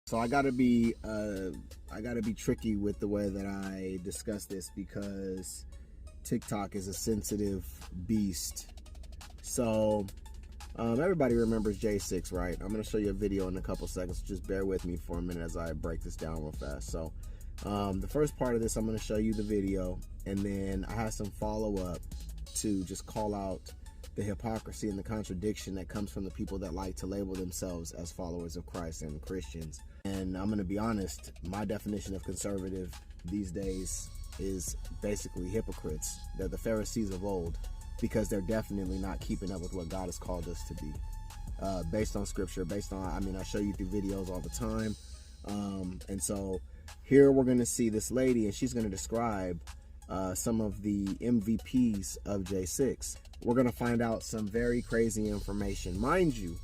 So I gotta be tricky with the way that I discuss this because TikTok is a sensitive beast. So everybody remembers J6, right? I'm gonna show you a video in a couple seconds. Just bear with me for a minute as I break this down real fast. So the first part of this, I'm gonna show you the video, and then I have some follow-up to just call out the hypocrisy and the contradiction that comes from the people that like to label themselves as followers of Christ and Christians. And I'm going to be honest, my definition of conservative these days is basically hypocrites. They're the Pharisees of old, because they're definitely not keeping up with what God has called us to be. Based on scripture, I show you through videos all the time. And so here we're going to see this lady, and she's going to describe some of the MVPs of J6. We're going to find out some very crazy information. Mind you,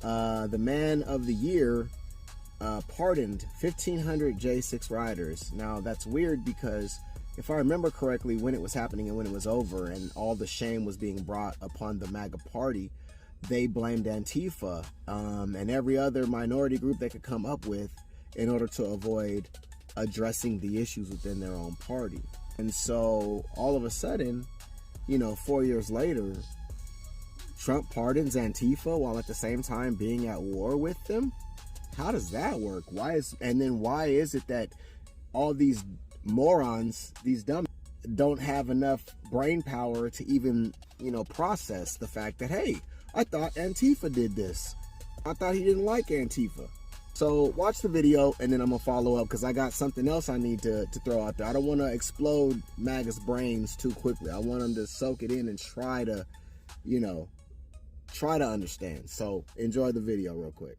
the man of the year pardoned 1,500 J6 riders. Now, that's weird because if I remember correctly, when it was happening and when it was over and all the shame was being brought upon the MAGA party, they blamed Antifa and every other minority group they could come up with in order to avoid addressing the issues within their own party. And so all of a sudden, 4 years later, Trump pardons Antifa while at the same time being at war with them. How does that work? Why is it that all these morons, these dumb, don't have enough brain power to even, process the fact that, hey, I thought Antifa did this. I thought he didn't like Antifa. So watch the video, and then I'm going to follow up because I got something else I need to throw out there. I don't want to explode MAGA's brains too quickly. I want them to soak it in and try to understand. So enjoy the video real quick.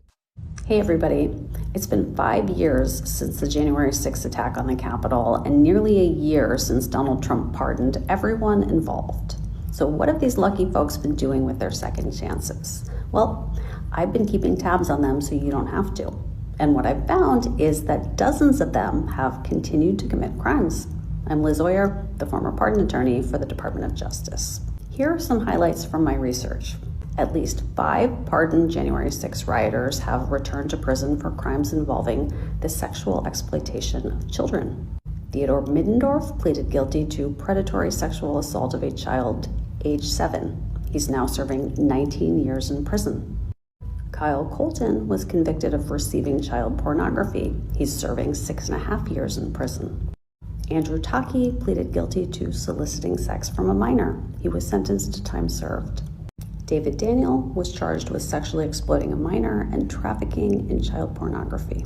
Hey everybody, it's been 5 years since the January 6th attack on the Capitol and nearly a year since Donald Trump pardoned everyone involved. So what have these lucky folks been doing with their second chances? Well, I've been keeping tabs on them so you don't have to. And what I've found is that dozens of them have continued to commit crimes. I'm Liz Oyer, the former pardon attorney for the Department of Justice. Here are some highlights from my research. At least 5 pardoned January 6 rioters have returned to prison for crimes involving the sexual exploitation of children. Theodore Middendorf pleaded guilty to predatory sexual assault of a child age 7. He's now serving 19 years in prison. Kyle Colton was convicted of receiving child pornography. He's serving 6.5 years in prison. Andrew Taki pleaded guilty to soliciting sex from a minor. He was sentenced to time served. David Daniel was charged with sexually exploiting a minor and trafficking in child pornography.